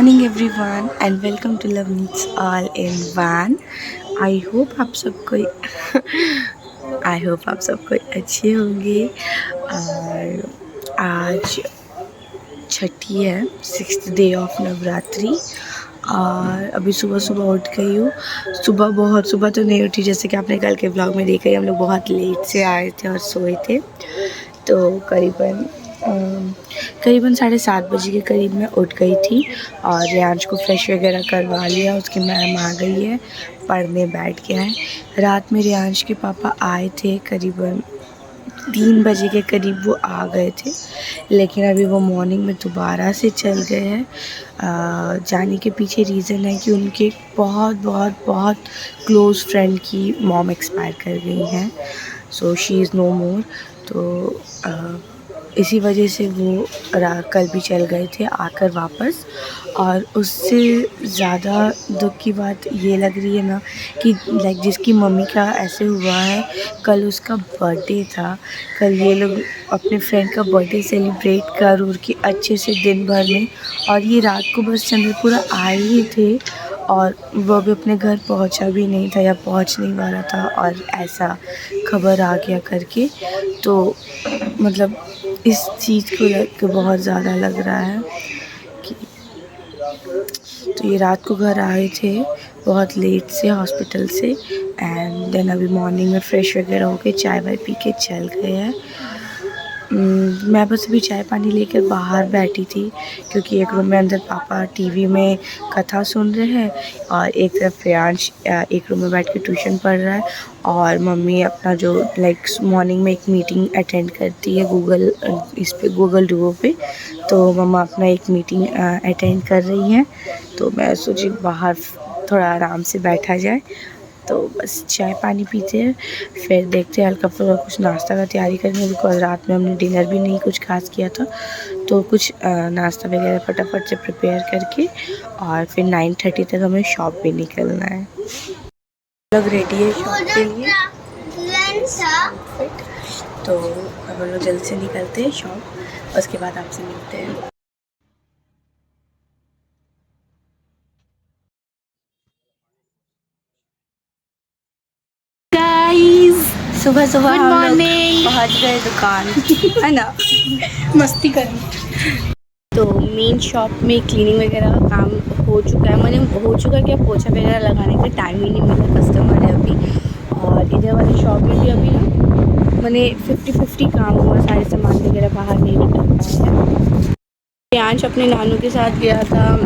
Morning everyone and welcome to love meets all in one. I hope आप सब कोई अच्छे होंगे। और आज छठी है, 6th डे ऑफ नवरात्रि। और अभी सुबह सुबह उठ गई हूँ। बहुत सुबह तो नहीं उठी, जैसे कि आपने कल के ब्लॉग में देखा ही, हम लोग बहुत लेट से आए थे और सोए थे। तो करीबन 7:30 बजे के करीब मैं उठ गई थी और रियांश को फ्रेश वगैरह करवा लिया। उसकी मैम आ गई है, पढ़ने बैठ गया है। रात में रियांश के पापा आए थे, करीबन 3 बजे के करीब वो आ गए थे, लेकिन अभी वो मॉर्निंग में दोबारा से चल गए हैं। जाने के पीछे रीज़न है कि उनके बहुत बहुत बहुत क्लोज़ फ्रेंड की मॉम एक्सपायर कर गई हैं, सो शी इज़ नो मोर। तो इसी वजह से वो कल भी चल गए थे आकर वापस। और उससे ज़्यादा दुख की बात ये लग रही है ना कि लाइक जिसकी मम्मी का ऐसे हुआ है, कल उसका बर्थडे था। कल ये लोग अपने फ्रेंड का बर्थडे सेलिब्रेट कर उर के अच्छे से दिन भर में, और ये रात को बस चंद्रपुरा आए ही थे और वो भी अपने घर पहुंचा भी नहीं था या पहुंच नहीं वाला था, और ऐसा खबर आ गया करके। तो मतलब इस चीज़ को लेकर बहुत ज़्यादा लग रहा है कि तो ये रात को घर आए थे बहुत लेट से हॉस्पिटल से, एंड देन अभी मॉर्निंग में फ्रेश वगैरह होके चाय वाय पी के चल गए हैं। मैं बस अभी चाय पानी लेकर बाहर बैठी थी, क्योंकि एक रूम में अंदर पापा टीवी में कथा सुन रहे हैं और एक तरफ रियांश एक रूम में बैठ के ट्यूशन पढ़ रहा है, और मम्मी अपना जो लाइक मॉर्निंग में एक मीटिंग अटेंड करती है गूगल डुओ पे, तो मम्मा अपना एक मीटिंग अटेंड कर रही हैं। तो मैं सोची बाहर थोड़ा आराम से बैठा जाए, तो बस चाय पानी पीते हैं, फिर देखते हैं हल्का फुल्का कुछ नाश्ता का तैयारी करेंगे, बिकॉज रात में हमने डिनर भी नहीं कुछ खास किया था। तो कुछ नाश्ता वगैरह फटाफट से प्रिपेयर करके, और फिर 9:30 तक हमें शॉप भी निकलना है। लोग रेडी है शॉप के लिए, तो अब हम लोग जल्द से निकलते हैं शॉप, उसके बाद आपसे मिलते हैं। सुबह सुबह हम लोग पहुँच गए दुकान है ना, मस्ती करी। तो मेन शॉप में क्लीनिंग वगैरह का काम हो चुका है, मैंने हो चुका है कि अब पोछा वगैरह लगाने का टाइम ही नहीं मिला, कस्टमर है अभी। और इधर वाली शॉप में भी अभी ना मैंने 50-50 काम हुआ, सारे सामान वगैरह बाहर नहीं निकल पाया। रियांश अपने नानू के साथ गया था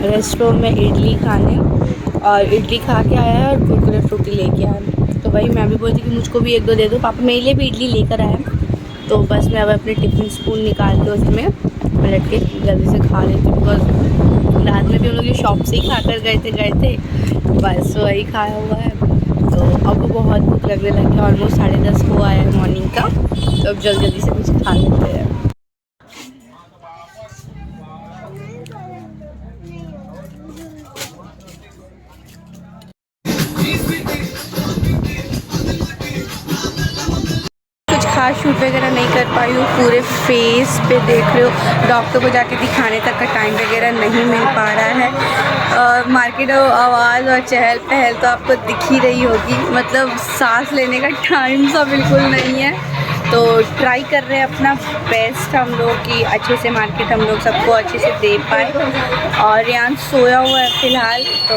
रेस्टोरेंट में इडली खाने, और इडली खा के आया और कुरकुरे फ्रूटी लेके आया। तो भाई मैं भी बोलती कि मुझको भी 1-2 दे दो, पापा मेरे लिए भी इडली लेकर आया। तो बस मैं अब अपने टिफ़िन स्पून निकाल के उसमें पलट के जल्दी से खा लेती हूँ, बिकॉज रात में भी हम लोग ये शॉप से ही खा कर गए थे, बस वही खाया हुआ है। तो अब बहुत भूख लगने लगी है, ऑलमोस्ट 10:30 हो आया है मॉर्निंग का, तो अब जल्दी से कुछ खा लेते हैं। खास शूट वगैरह नहीं कर पाई हूँ, पूरे फेस पे देख रहे हो, डॉक्टर को जाके दिखाने तक का टाइम वगैरह नहीं मिल पा रहा है। मार्केट आवाज़ और चहल पहल तो आपको दिख ही रही होगी, मतलब सांस लेने का टाइम सा बिल्कुल नहीं है। तो ट्राई कर रहे हैं अपना बेस्ट हम लोग कि अच्छे से मार्केट हम लोग सबको अच्छे से दे पाए। और रियांश सोया हुआ है फ़िलहाल, तो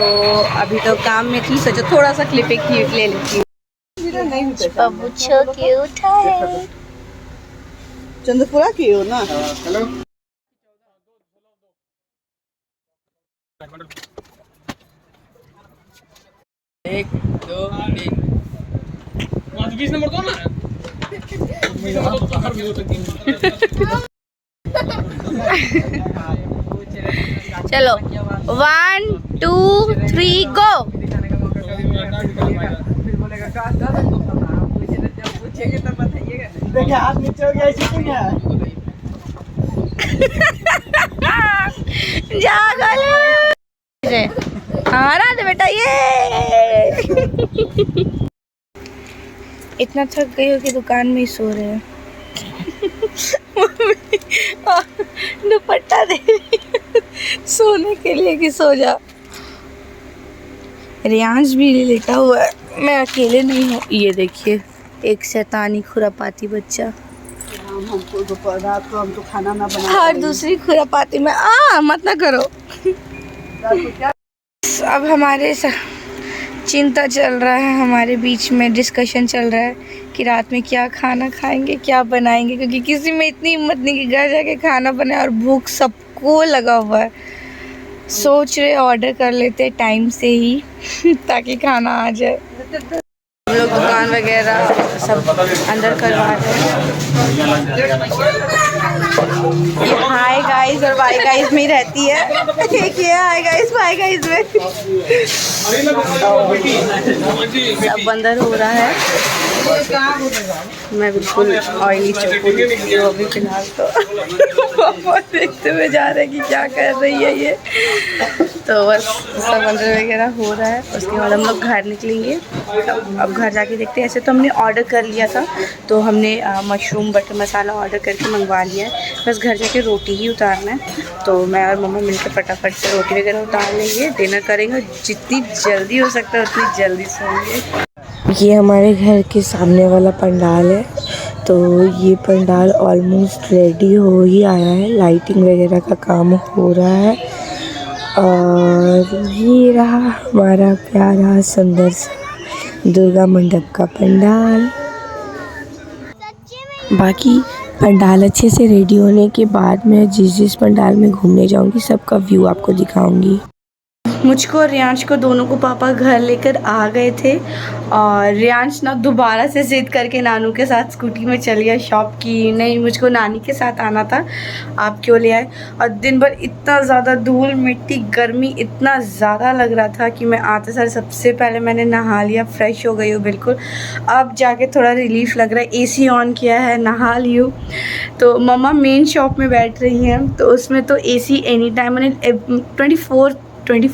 अभी तो काम में थी, सोचा थोड़ा सा क्लिप एक ले लेती हूँ। क्यूट है, चंद्रपुरा की हो ना। हेलो 1 2 3 20 नंबर दो ना। चलो 1 2 3 गो। देखिए हाथ नीचे हो गया, शूटिंग है। हमारा दे बेटा ये। इतना थक गई हो कि दुकान में ही सो रहे हैं। दुपट्टा दे सोने के लिए कि सो जा। रियांश भी लेटा हुआ है, मैं अकेले नहीं हूँ। ये देखिए एक शैतानी खुरापाती बच्चा। हमको दोपहर रात को हम तो खाना ना बना हर दूसरी खुरापाती में मत ना करो। अब हमारे चिंता चल रहा है, हमारे बीच में डिस्कशन चल रहा है कि रात में क्या खाना खाएंगे, क्या बनाएंगे, क्योंकि किसी में इतनी हिम्मत नहीं कि घर जाके खाना बनाए और भूख सबको लगा हुआ है। सोच रहे ऑर्डर कर लेते टाइम से ही ताकि खाना आ जाए। हम लोग दुकान वगैरह सब अंदर करवा रहे हैं। ये हाय गाइस और बाय गाइस में ही रहती है। एक ये हाय गाइस बाय गाइस में सब अंदर हो रहा है। मैं बिल्कुल ऑयली चुप अभी फिलहाल तो पापा देखते हुए जा रहे हैं कि क्या कर रही है ये। तो बस सब अंदर वगैरह हो रहा है। उसके बाद हम लोग घर निकलेंगे। अब घर जाके देखते हैं। ऐसे तो हमने ऑर्डर कर लिया था, तो हमने मशरूम बटर मसाला ऑर्डर करके मंगवा लिया है। बस घर जाके रोटी ही उतारना है। तो मैं और मम्मा मिलकर फटाफट से रोटी वगैरह उतार लेंगे, डिनर करेंगे और जितनी जल्दी हो सकता है उतनी जल्दी सोएंगे। ये हमारे घर के सामने वाला पंडाल है। तो ये पंडाल ऑलमोस्ट रेडी हो ही आया है, लाइटिंग वगैरह का काम हो रहा है। और ये रहा हमारा प्यारा सुंदर सा दुर्गा मंडप का पंडाल। बाकी पंडाल अच्छे से रेडी होने के बाद मैं जिस पंडाल में घूमने जाऊंगी सबका व्यू आपको दिखाऊंगी। मुझको और रियांश को दोनों को पापा घर लेकर आ गए थे और रियांश ना दोबारा से ज़िद करके नानू के साथ स्कूटी में चल गया शॉप की। नहीं, मुझको नानी के साथ आना था, आप क्यों ले आए। और दिन भर इतना ज़्यादा धूल मिट्टी गर्मी इतना ज़्यादा लग रहा था कि मैं आते सार सबसे पहले मैंने नहा लिया, फ्रेश हो गई हूँ बिल्कुल। अब जाके थोड़ा रिलीफ़ लग रहा है, एसी ऑन किया है, नहा ली हूँ। तो मम्मा मेन शॉप में बैठ रही हैं, तो उसमें तो एसी एनी टाइम मैंने 24/7 तो नहीं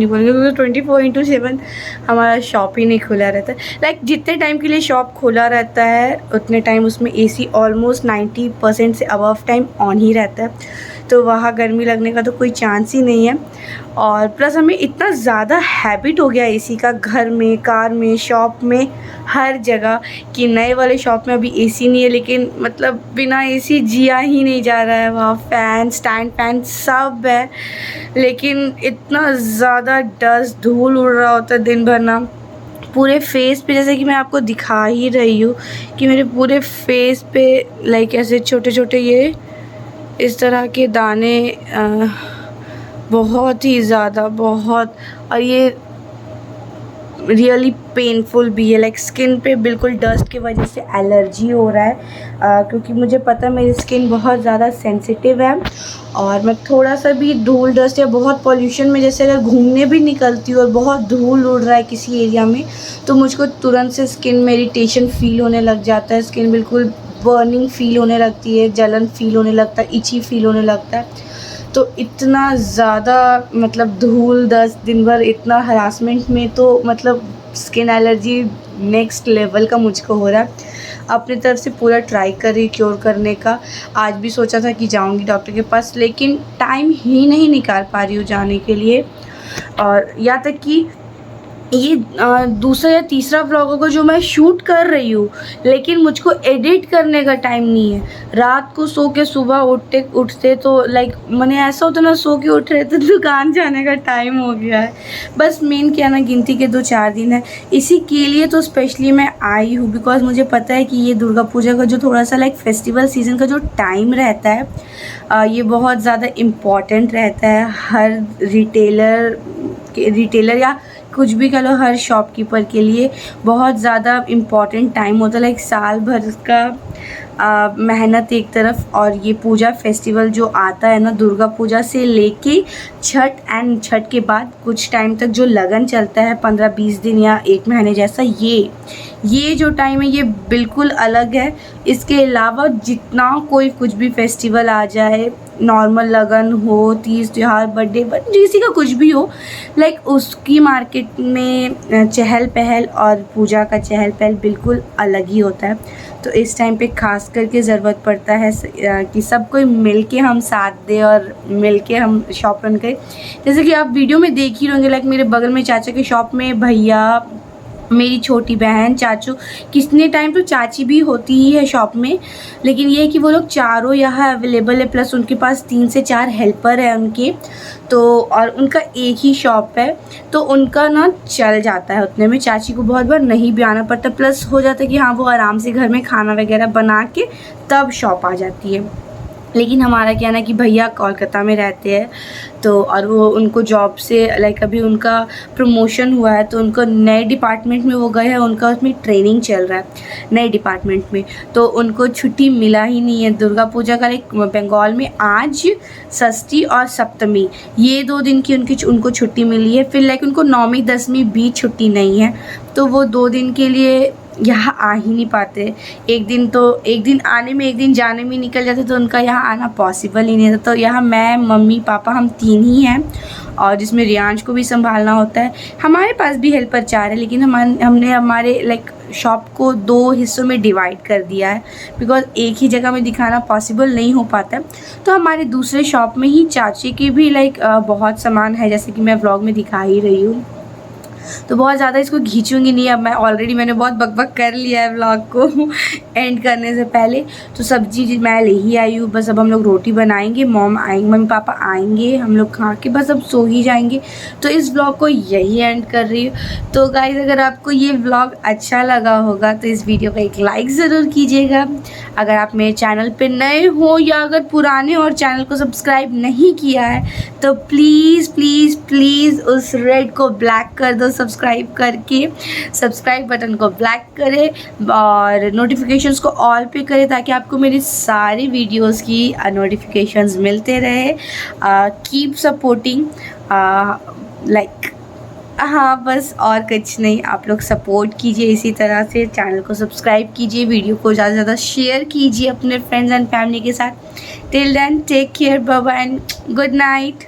बोलेंगे क्योंकि 24/7 हमारा शॉप ही नहीं खुला रहता है। लाइक जितने टाइम के लिए शॉप खुला रहता है उतने टाइम उसमें एसी ऑलमोस्ट 90% से अबव टाइम ऑन ही रहता है। तो वहाँ गर्मी लगने का तो कोई चांस ही नहीं है। और प्लस हमें इतना ज़्यादा हैबिट हो गया एसी का, घर में, कार में, शॉप में, हर जगह, कि नए वाले शॉप में अभी एसी नहीं है, लेकिन मतलब बिना एसी जिया ही नहीं जा रहा है। वहाँ फ़ैन, स्टैंड फ़ैन सब है, लेकिन इतना ज़्यादा डस्ट धूल उड़ रहा होता है दिन भर ना पूरे फेस पे। जैसे कि मैं आपको दिखा ही रही हूँ कि मेरे पूरे फेस पे लाइक ऐसे छोटे छोटे ये इस तरह के दाने बहुत ही ज़्यादा, बहुत। और ये रियली पेनफुल भी है, लाइक स्किन पे बिल्कुल डस्ट की वजह से एलर्जी हो रहा है। क्योंकि मुझे पता है मेरी स्किन बहुत ज़्यादा सेंसिटिव है और मैं थोड़ा सा भी धूल डस्ट या बहुत पॉल्यूशन में जैसे अगर घूमने भी निकलती हूँ और बहुत धूल उड़ रहा है किसी एरिया में, तो मुझको तुरंत से स्किन में इरिटेशन फ़ील होने लग जाता है। स्किन बिल्कुल बर्निंग फ़ील होने लगती है, जलन फ़ील होने लगता है, इची फ़ील होने लगता है। तो इतना ज़्यादा मतलब धूल डस्ट दिन भर इतना हरासमेंट में, तो मतलब स्किन एलर्जी नेक्स्ट लेवल का मुझको हो रहा है। अपनी तरफ से पूरा ट्राई कर रही क्योर करने का। आज भी सोचा था कि जाऊंगी डॉक्टर के पास, लेकिन टाइम ही नहीं निकाल पा रही हूँ जाने के लिए। और यहाँ तक कि ये दूसरा या तीसरा व्लॉग होगा जो मैं शूट कर रही हूँ, लेकिन मुझको एडिट करने का टाइम नहीं है। रात को सो के सुबह उठते तो लाइक मैंने ऐसा होता ना, सो के उठ रहे तो दुकान जाने का टाइम हो गया है। बस मेन क्या ना, गिनती के 2-4 दिन है, इसी के लिए तो स्पेशली मैं आई हूँ। बिकॉज मुझे पता है कि ये दुर्गा पूजा का जो थोड़ा सा लाइक फेस्टिवल सीज़न का जो टाइम रहता है ये बहुत ज़्यादा इम्पॉर्टेंट रहता है। हर रिटेलर या कुछ भी कह लो, हर शॉपकीपर के लिए बहुत ज़्यादा इम्पॉर्टेंट टाइम होता है। लाइक साल भर का मेहनत एक तरफ, और ये पूजा फेस्टिवल जो आता है ना, दुर्गा पूजा से लेके छठ के बाद कुछ टाइम तक जो लगन चलता है 15-20 दिन या 1 महीने जैसा, ये जो टाइम है ये बिल्कुल अलग है। इसके अलावा जितना कोई कुछ भी फेस्टिवल आ जाए, नॉर्मल लगन हो, तीज त्योहार, बर्थडे, किसी का कुछ भी हो, लाइक उसकी मार्केट में चहल पहल और पूजा का चहल पहल बिल्कुल अलग ही होता है। तो इस टाइम पे ख़ास करके ज़रूरत पड़ता है कि सब कोई मिल के हम साथ दें और मिल के हम शॉप रन करें। जैसे कि आप वीडियो में देख ही होंगे, लाइक मेरे बगल में चाचा की शॉप में भैया, मेरी छोटी बहन, चाचू, कितने टाइम तो चाची भी होती ही है शॉप में, लेकिन ये है कि वो लोग चारों यहाँ अवेलेबल है, प्लस उनके पास 3 से 4 हेल्पर है उनके, तो और उनका एक ही शॉप है, तो उनका ना चल जाता है उतने में। चाची को बहुत बार नहीं भी आना पड़ता, प्लस हो जाता है कि हाँ वो आराम से घर में खाना वगैरह बना के तब शॉप आ जाती है। लेकिन हमारा क्या ना कि भैया कोलकाता में रहते हैं, तो और वो उनको जॉब से लाइक अभी उनका प्रमोशन हुआ है, तो उनको नए डिपार्टमेंट में वो गए हैं, उनका उसमें ट्रेनिंग चल रहा है नए डिपार्टमेंट में, तो उनको छुट्टी मिला ही नहीं है। दुर्गा पूजा का लाइक बंगाल में आज षष्ठी और सप्तमी ये 2 दिन की उनको छुट्टी मिली है, फिर लाइक उनको 9वीं 10वीं भी छुट्टी नहीं है, तो वो 2 दिन के लिए यहाँ आ ही नहीं पाते। एक दिन आने में एक दिन जाने में निकल जाते, तो उनका यहाँ आना पॉसिबल ही नहीं था। तो यहाँ मैं, मम्मी, पापा, हम 3 ही हैं, और जिसमें रियांश को भी संभालना होता है। हमारे पास भी हेल्पर 4 है, लेकिन हमने हमारे लाइक शॉप को 2 हिस्सों में डिवाइड कर दिया है, बिकॉज एक ही जगह में दिखाना पॉसिबल नहीं हो पाता है। तो हमारे दूसरे शॉप में ही चाची की भी लाइक बहुत सामान है, जैसे कि मैं व्लॉग में दिखा ही रही हूँ, तो बहुत ज़्यादा इसको खींचूंगी नहीं। अब मैंने बहुत बकबक कर लिया है व्लॉग को एंड करने से पहले। तो सब्जी मैं ले ही आई हूँ, बस अब हम लोग रोटी बनाएंगे, मम्मी पापा आएंगे, हम लोग खा के बस अब सो ही जाएंगे। तो इस व्लॉग को यही एंड कर रही हूँ। तो गाइज़, अगर आपको ये व्लॉग अच्छा लगा होगा तो इस वीडियो को एक लाइक ज़रूर कीजिएगा। अगर आप मेरे चैनल पर नए हो या अगर पुराने और चैनल को सब्सक्राइब नहीं किया है तो प्लीज़ प्लीज़ प्लीज़ उस रेड को ब्लैक कर दो, सब्सक्राइब करके सब्सक्राइब बटन को ब्लैक करें और नोटिफिकेशंस को ऑल पे करें, ताकि आपको मेरी सारी वीडियोस की नोटिफिकेशंस मिलते रहे। कीप सपोर्टिंग लाइक, हाँ बस और कुछ नहीं, आप लोग सपोर्ट कीजिए इसी तरह से, चैनल को सब्सक्राइब कीजिए, वीडियो को ज़्यादा से ज़्यादा शेयर कीजिए अपने फ्रेंड्स एंड फैमिली के साथ। Till then take care, bye bye and good night.